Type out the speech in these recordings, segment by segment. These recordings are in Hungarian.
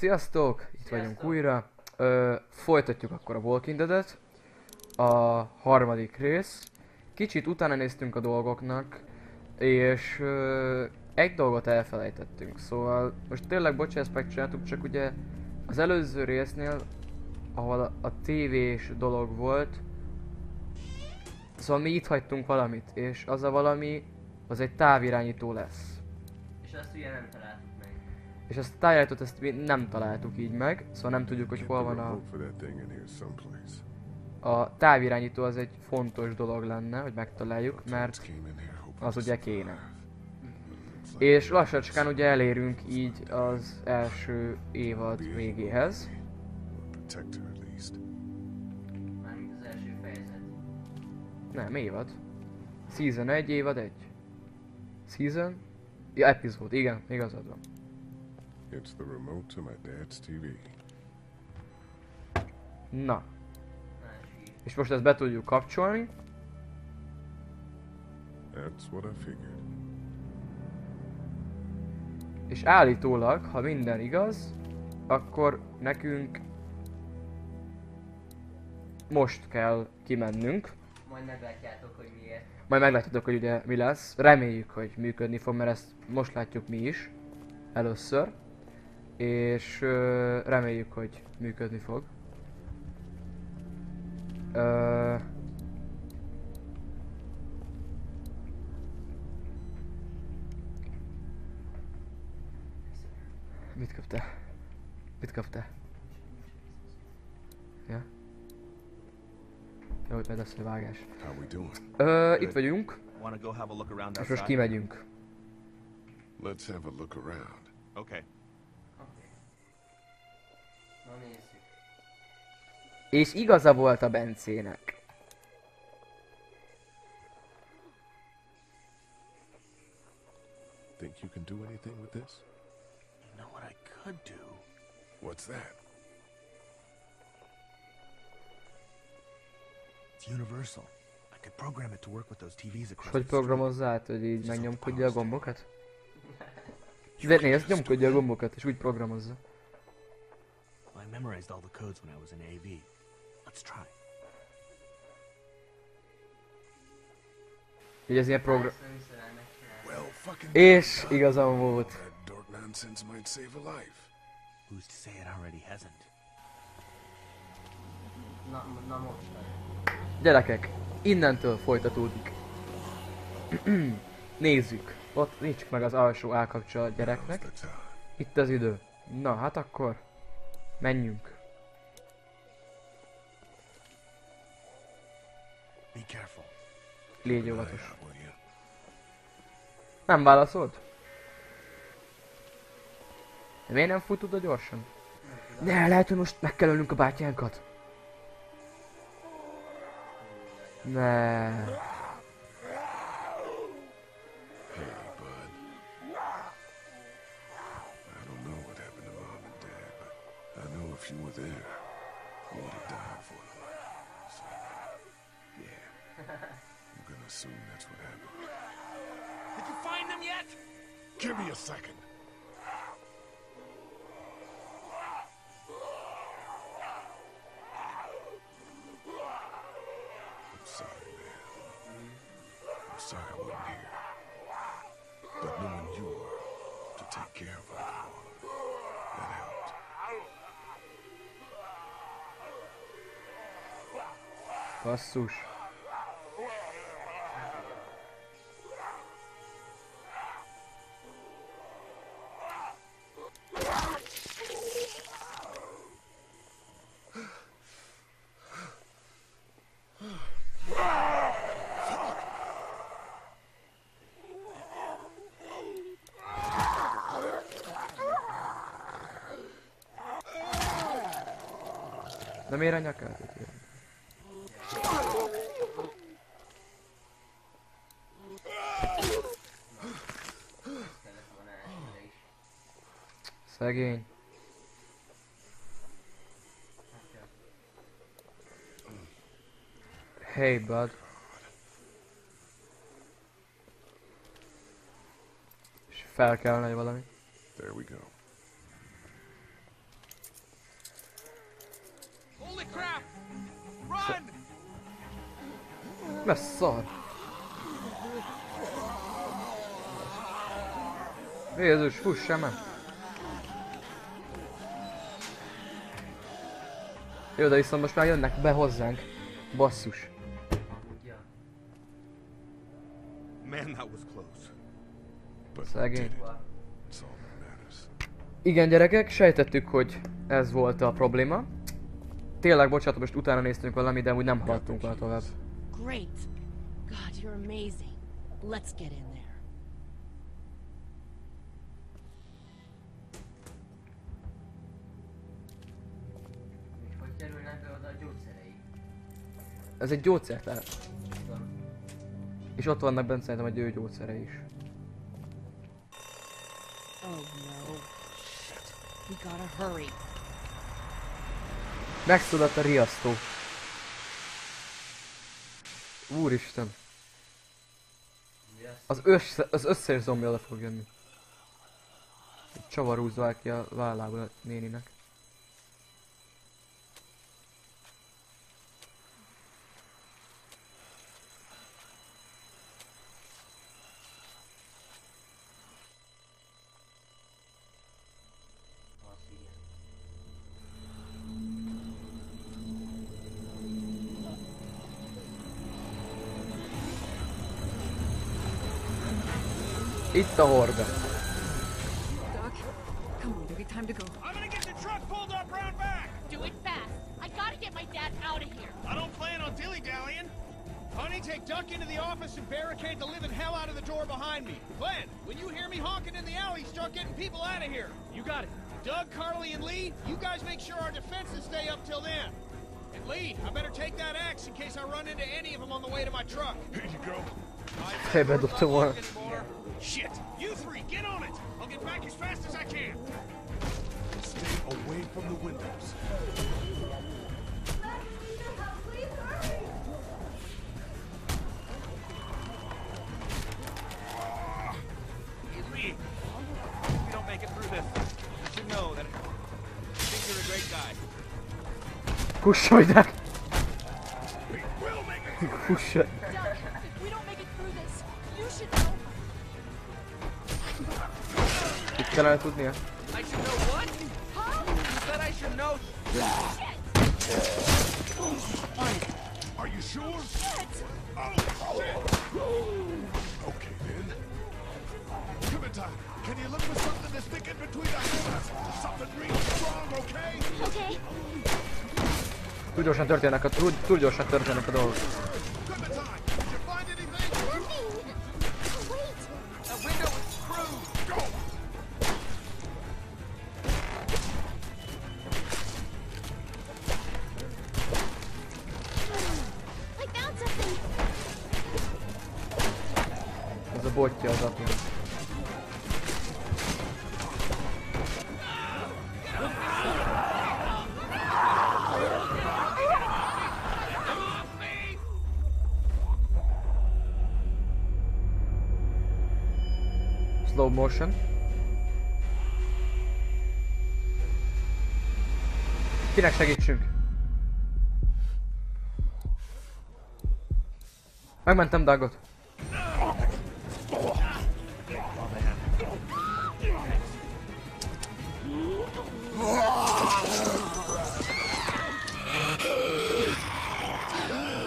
Sziasztok! Itt vagyunk újra. Folytatjuk akkor a Walking Dead-et. A harmadik rész. Kicsit utána néztünk a dolgoknak, és egy dolgot elfelejtettünk. Szóval most tényleg bocsánat, megcsináltuk, csak ugye az előző résznél, ahol a tévés dolog volt, szóval mi itt hagytunk valamit, és az a valami, az egy távirányító lesz. És azt ugye nem találtuk meg. És ezt a távirányítót ezt mi nem találtuk így meg, szóval nem tudjuk, hogy hol van a távirányító, az egy fontos dolog lenne, hogy megtaláljuk, mert az ugye kéne. És lassacskán ugye elérünk így az első évad végéhez. Mármint az első fejezet. Nem, évad. Season 1, évad 1. Season? Ja, epizód, igen, igazad van. It's the remote to my dad's TV. Na, Na, és így. és most ezt be tudjuk kapcsolni. That's what I figured. És állítólag, ha minden igaz, akkor nekünk most kell kimennünk. Majd meglátjátok, hogy miért. Majd meglátjátok, hogy ugye mi lesz. Reméljük, hogy működni fog, mert ezt most látjuk mi is. Először. És reméljük, hogy működni fog. Mit kaptál? Mit kaptál? Ja? Jó, hogy majd lesz egy vágás. How we doing? Itt vagyunk, Want to go have a look around és most outside? kimegyünk. Let's have a look around. Okay. Oké. Na nézzük. És igaza volt a Bencének. Think you can do anything with this? You know what I could do? What's that? It's universal. I could program it to work with those TVs És across hogy the street. programozza át, hogy így megnyomkodja a gombokat? De nézd, nyomkodja a gombokat, és úgy programozza. Well, I memorized all the codes when I was in AV. Let's try. Így ez ilyen program... Ezt nem hiszem el megcsinálni. Well, fucking. És igazam volt. That dork nonsense might save a life. Who's to say it already hasn't? Na most vagy. Gyerekek, innentől folytatódik. Nézzük. Ott nincs meg az alsó állkapcsolat gyereknek. Now's the time. Itt az idő. Na, hát akkor menjünk. Be careful. Légy óvatos. Yeah, will you? Nem válaszolt? De miért nem fut oda gyorsan? Ne, lehet, hogy most meg kell ölnünk a bátyánkat. Ne. Hey, bud. I don't know what happened to Mom and Dad, but I know if you were there, you would have died for them. So, yeah. I'm gonna assume that's what happened. Did you find them yet? Give me a second. I'm sorry, man. I'm sorry I wasn't here. But knowing you were to take care of our daughter, that helped. Basszus. De miért a nyakát? Kellett volna elsőre is. Szegény. Hát jó. Hey bud. És fel kellene valami. There we go. crap! Run! Mert szar. Jézus, fussál már! Jó, de viszont most már jönnek be hozzánk. Basszus. Ja. Man, that was close. But Szegény. did it. Wow. It's all that matters. Igen gyerekek, sejtettük, hogy ez volt a probléma. Tényleg, bocsánat, most utána néztünk valami, de úgy nem haladtunk vele tovább. Great. God, you're amazing. Let's get in there. És hogy kerülnek be oda a gyógyszerei? Ez egy gyógyszertár. Tudom. És ott vannak bent szerintem a gyógyszere is. Oh no. Shit. We gotta hurry. Megszólalt a riasztó. Úristen. Az összes zombi oda fog jönni. Egy csavar húzzák ki a vállából a néninek. Az igen. Itt a horda. Doc, come on, baby, time to go. I'm gonna get the truck pulled up round back! Do it fast. I gotta get my dad out of here. I don't plan on dilly-dallying. Honey, take Duck into the office and barricade the living hell out of the door behind me. Glenn, when you hear me honking in the alley, start getting people out of here. You got it. Doug, Carly, and Lee, you guys make sure our defenses stay up till then. And Lee, I better take that axe in case I run into any of them on the way to my truck. Here you go. Hey, bedobtam volna. Shit! You three, get on it! I'll get back as fast as I can. Stay away from the windows. Hey, Lee, if we don't make it through this, you should know that I think you're a great guy. Kussolják! We will make it. Kussolj! Doug, if we don't make it through this, you should know. Itt kellene tudnia? I should know what? You said I should know. Are you sure? Oh, shit. Okay, then. Clementine, can you look for something to stick in between the hammers? Something real strong, okay? Okay. Túl gyorsan történnek a dolgok. Clementine, did you find anything? Nothing. Wait. That window is screwed. Go! I found something. Ez a botja az apja. Slow motion. Kinek segítsünk? Megmentem Dougot.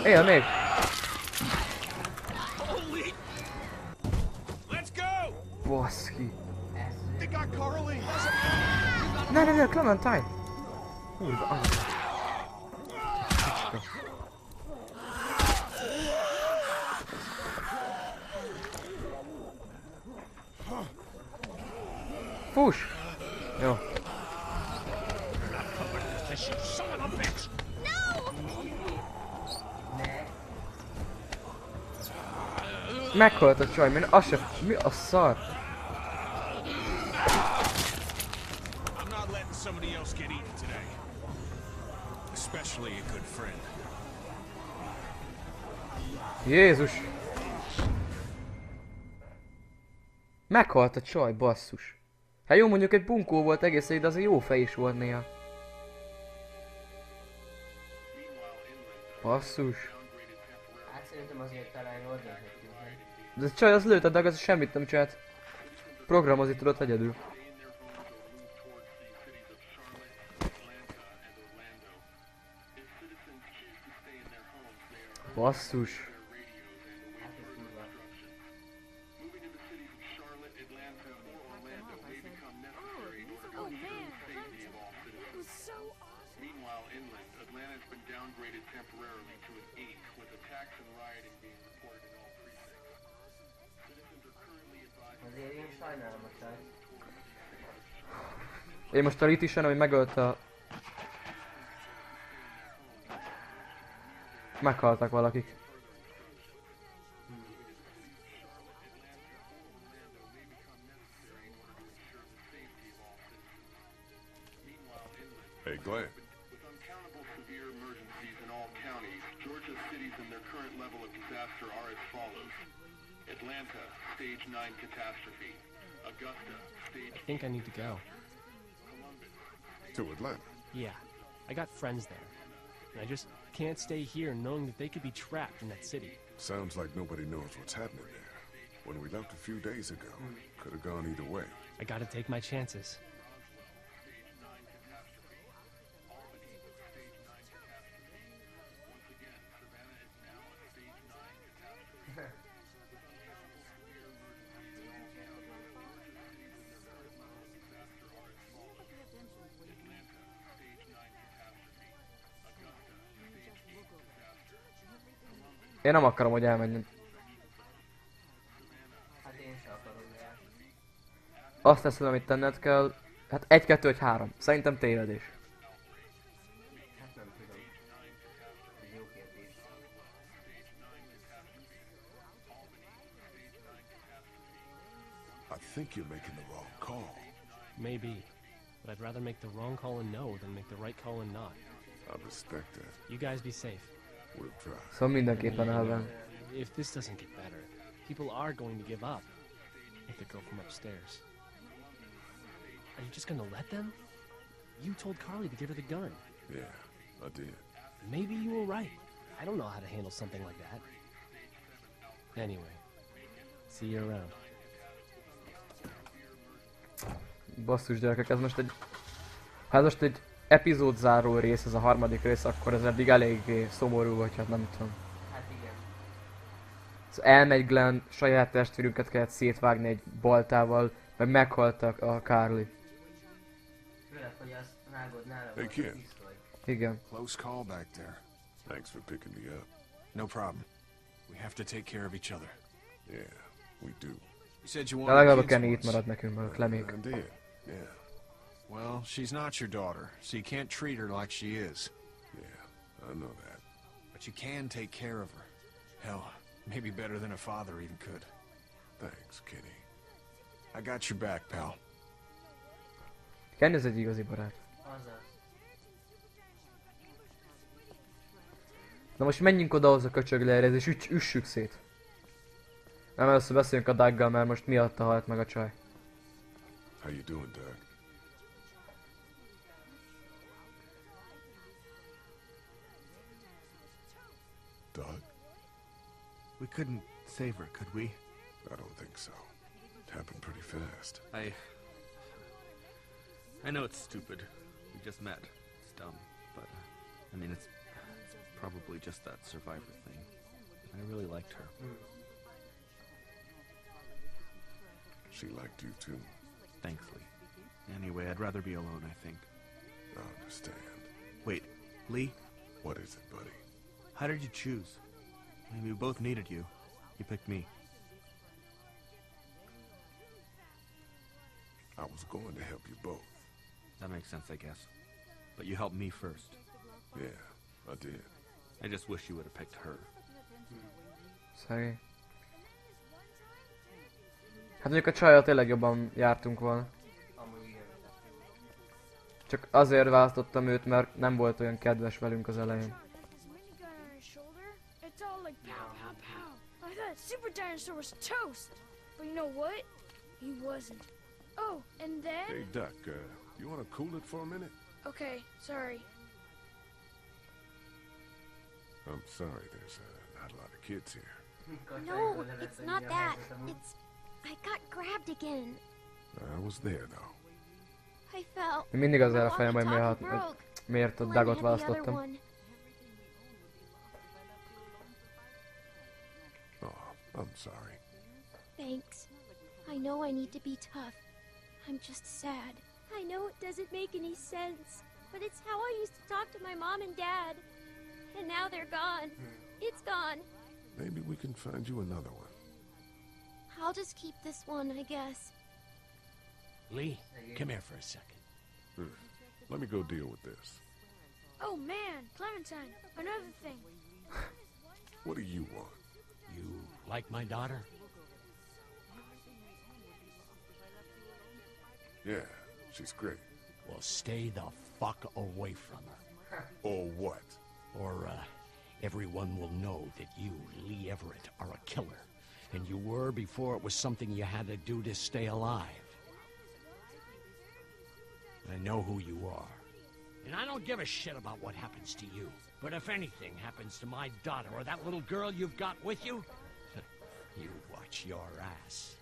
Él még! Holy! Let's go! Baszki. They got Carly. Ne, Clementine! Kurva, anyja. Fuss! Jó. Son of a bitch! Meghalt a csaj, mi a szar? I'm not letting somebody else get eaten today. Especially a good friend. Jézus! Meghalt a csaj, basszus. Hát jó, mondjuk egy bunkó volt egész, de az egy jó fej is volt néha. Basszus. Hát szerintem azért talán jól dönthetünk, nem? De ez csaj, az lőtted, de az semmit nem csinált. Programozni tudott egyedül. Basszus. Hát ez durva. Oh man, it was so awesome. Meanwhile, inland, Atlanta's been downgraded temporarily to an 8, with attacks and rioting being reported in all precincts. Citizens are currently advised Azért én sajnálom a csajt. Én most a Litisen, ami megölte a... Meghaltak valakik. Hey, Glenn. with uncountable severe emergencies in all counties. Georgia's cities and their current level of disaster are as follows. Atlanta, stage 9 catastrophe. Augusta, stage I think I need to go. To Atlanta. Yeah, I got friends there. And I just can't stay here knowing that they could be trapped in that city. Sounds like nobody knows what's happening there. When we left a few days ago, could have gone either way. I gotta take my chances. Én nem akarom, hogy elmenjen. Hát én sem akarom el. Azt teszed, amit tenned kell. Hát 1, 2, vagy 3. Szerintem tévedés. Hát nem tudom. Ez jó kérdés. I think you're making the wrong call. Maybe. But I'd rather make the wrong call and no than make the right call and not. I respect that. You guys be safe. We'll try. Szóval mindenképpen elven. If this doesn't get better, people are going to give up. Like the girl from upstairs. Are you just gonna let them? You told Carly to give her the gun. Yeah, I did. Maybe you were right. I don't know how to handle something like that. Anyway, see you around. Basszus gyerekek, ez most egy... Ha ez most egy epizódzáró rész, ez a harmadik rész, akkor ez eddig eléggé szomorú, vagy hát nem tudom. Hát igen. Szóval elmegy Glenn, saját testvérünket kellett szétvágni egy baltával, meg meghaltak a Carly. Főleg, hogy azt vágod nála Hey, volt kid. a pisztoly. Igen. Close call back there. Thanks for picking me up. No problem. We have to take care of each other. Yeah, we do. You said you De wanted legalább a kids Kenny itt once. marad nekünk, meg a Klemék. I did. Yeah, Well, she's not your daughter, so you can't treat her like she is. yeah, I know that. But you can take care of her. Hell, maybe better than a father even could. Thanks, Kenny. I got your back, pal. Kenny ez egy igazi barát. Azaz. Na most menjünk oda az a köcsöglejére, és üssük szét. Nem, először beszéljünk a Douggal, mert most miatta halt meg a csaj. How you doing, Doug? Doug? We couldn't save her, could we? I don't think so. It happened pretty fast. I know it's stupid. We just met. It's dumb, but I mean, it's probably just that survivor thing. I really liked her. She liked you too. Thankfully. Anyway, I'd rather be alone, I think. I understand. Wait, Lee, What is it, buddy? how did you choose? I mean, we both needed you. You picked me. I was going to help you both. That makes sense, I guess. But you helped me first. Yeah, I did. I just wish you would have picked her. Szegény. Hát mondjuk a csajjal tényleg jobban jártunk volna. Amúgy igen. Csak azért választottam őt, mert nem volt olyan kedves velünk az elején. His minigun on his shoulder, it's all like pow, pow, pow. I thought Super Dinosaur was toast. But you know what? He wasn't. Oh, and then... Hey, Duck, you want to cool it for a minute? Okay, sorry. I'm sorry, there's not a lot of kids here. No, it's not that. It's... I got grabbed again. I was there, though. I fell. Mindig az el a My fejemben, hogy walkie-talkie broke. miért a Glenn Dagot had the other választottam. one. Oh, I'm sorry. Thanks. I know I need to be tough. I'm just sad. I know it doesn't make any sense, but it's how I used to talk to my mom and dad. And now they're gone. It's gone. Maybe we can find you another one. I'll just keep this one, I guess. Lee, come here for a second. Let me go deal with this. Oh man, Clementine, another thing. What do you want? You like my daughter? Yeah, she's great. Well, stay the fuck away from her. Or what? Or, everyone will know that you, Lee Everett, are a killer. And you were before it was something you had to do to stay alive. I know who you are. And I don't give a shit about what happens to you. But if anything happens to my daughter or that little girl you've got with you, you watch your ass.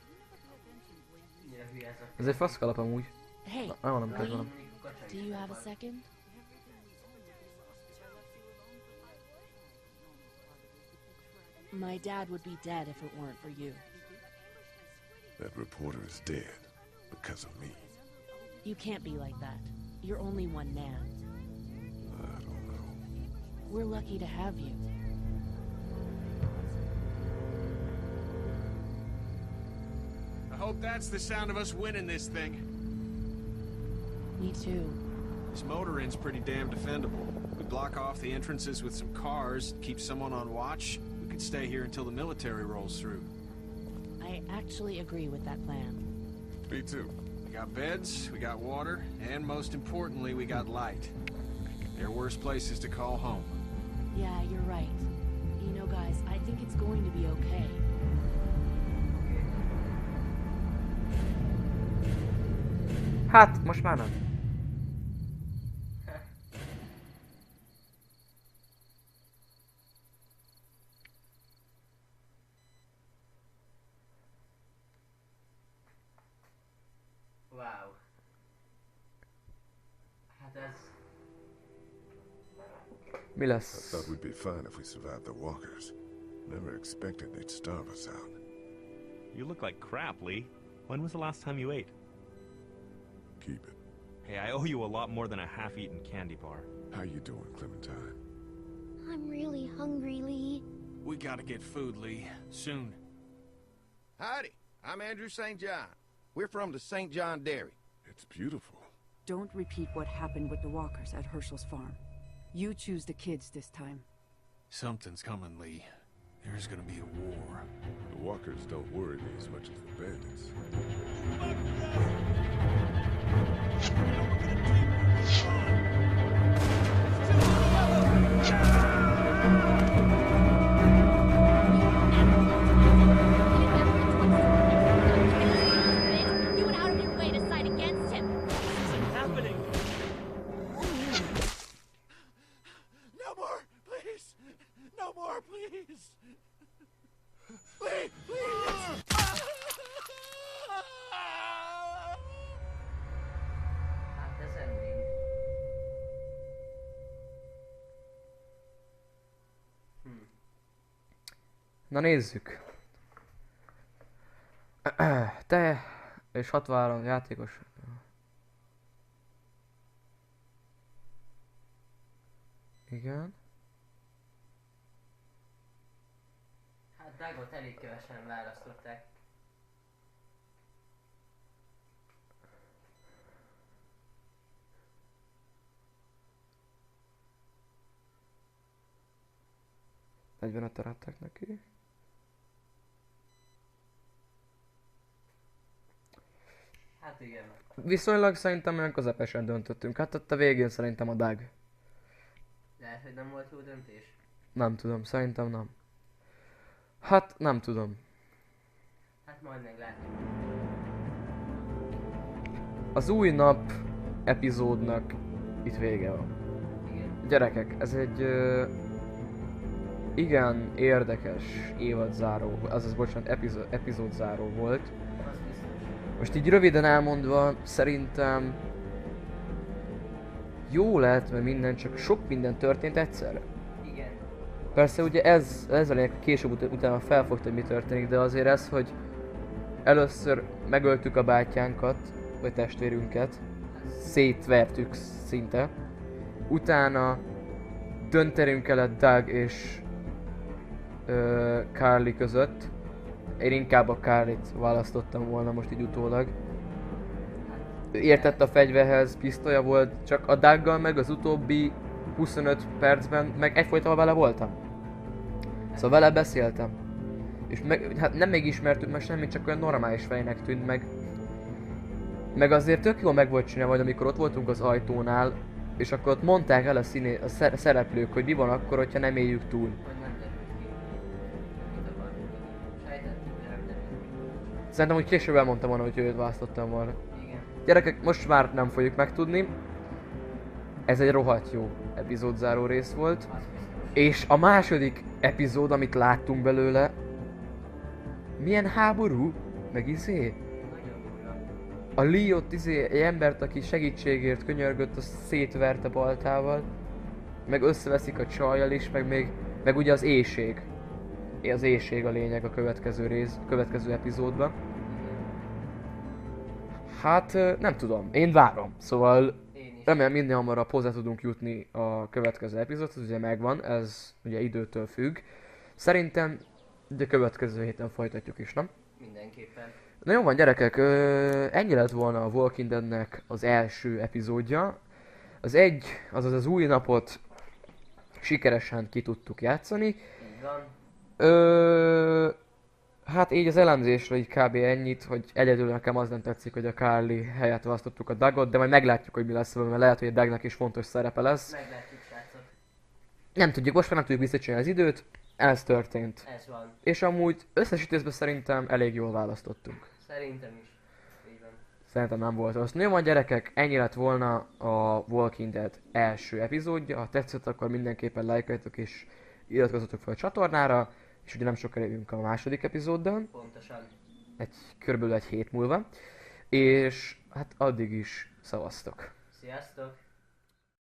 Ez egy faszkalap amúgy. Hey, Nem kezdem. do you have a second? My dad would be dead if it weren't for you. That reporter is dead because of me. You can't be like that. You're only one man. I don't know. We're lucky to have you. I hope that's the sound of us winning this thing. Me too. This motor inn's pretty damn defendable. We block off the entrances with some cars, keep someone on watch. We could stay here until the military rolls through. I actually agree with that plan. Me too. We got beds, we got water, and most importantly, we got light. There are worse places to call home. Yeah, you're right. You know, guys, I think it's going to be okay. Hát, most már nem. Wow. Hát ez... Mi I lesz? thought we'd be fine if we survived the walkers. Never expected they'd starve us out. You look like crap, Lee. When was the last time you ate? Keep it. Hey, I owe you a lot more than a half-eaten candy bar. How you doing, Clementine? I'm really hungry, Lee. We gotta get food, Lee. Soon. Howdy, I'm Andrew St. John. We're from the St. John Dairy. It's beautiful. Don't repeat what happened with the walkers at Herschel's farm. You choose the kids this time. Something's coming, Lee. There's gonna be a war. The walkers don't worry me as much as the bandits. You went out of your way to side against him. This isn't happening. No more, please! No more, please! Please, please! Hát ez ending. Na nézzük. Te és 63 játékos. Igen. Hát Dagot elég kevesen választották. Egyben adták neki. Hát igen. Viszonylag szerintem olyan közepesen döntöttünk. Hát ott a végén szerintem a Dag. Lehet, hogy nem volt jó döntés. Nem tudom, szerintem nem. Hát nem tudom. Hát majd meglátjuk. Az új nap epizódnak itt vége van. Igen. Gyerekek, ez egy igen érdekes évadzáró, azaz bocsánat, epizódzáró volt. Most így röviden elmondva, szerintem jó lett, mert minden, csak sok minden történt egyszerre. Igen. Persze ugye ez a lényeg, később utána felfogta, hogy mi történik, de azért ez, hogy először megöltük a bátyánkat, vagy testvérünket, szétvertük szinte, utána döntenünk kellett Doug és Carly között. Én inkább a Carlyt választottam volna most így utólag. Ő értett a fegyverhez, pisztolya volt, csak a Douggal meg az utóbbi 25 percben meg egyfolytában vele voltam. Szóval vele beszéltem. És hát nem megismertük meg semmit, csak olyan normális fejnek tűnt meg. Meg azért tök jól meg volt csinálva, hogy amikor ott voltunk az ajtónál, és akkor ott mondták el a szereplők, hogy mi van akkor, hogyha nem éljük túl. Szerintem, hogy később elmondtam volna, hogy őt választottam volna. Igen. Gyerekek, most már nem fogjuk megtudni. Ez egy rohadt jó epizódzáró rész volt. És a második epizód, amit láttunk belőle, milyen háború, meg izé. A Lee ott egy embert, aki segítségért könyörgött, azt szétverte baltával. Meg összeveszik a csajjal is, meg ugye az éhség. Az éhség a lényeg a következő epizódban. Hát nem tudom, én várom, szóval remélem minél hamarabb hozzá tudunk jutni a következő epizódhoz, ugye megvan, ez ugye időtől függ. Szerintem ugye következő héten folytatjuk is, nem? Mindenképpen. Na jó van gyerekek, ennyi lett volna a Walking Deadnek az első epizódja. Azaz az új napot sikeresen ki tudtuk játszani. Így van. Hát így az elemzésre így kb. Ennyit, hogy egyedül nekem az nem tetszik, hogy a Carly helyett választottuk a Dougot, de majd meglátjuk, hogy mi lesz vele, mert lehet, hogy a Dougnak is fontos szerepe lesz. Meglátjuk, srácok. Nem tudjuk, most már nem tudjuk visszacsinálni az időt, ez történt. Ez van. És amúgy összesítésben szerintem elég jól választottunk. Szerintem is. Így van. Szerintem nem volt rossz. Jó van gyerekek, ennyi lett volna a Walking Dead első epizódja. Ha tetszett, akkor mindenképpen lájkoljatok és iratkozzatok fel a csatornára. És ugye nem sokára jövünk a második epizóddal. Pontosan. Körülbelül egy hét múlva. És hát addig is szavaztok. Sziasztok!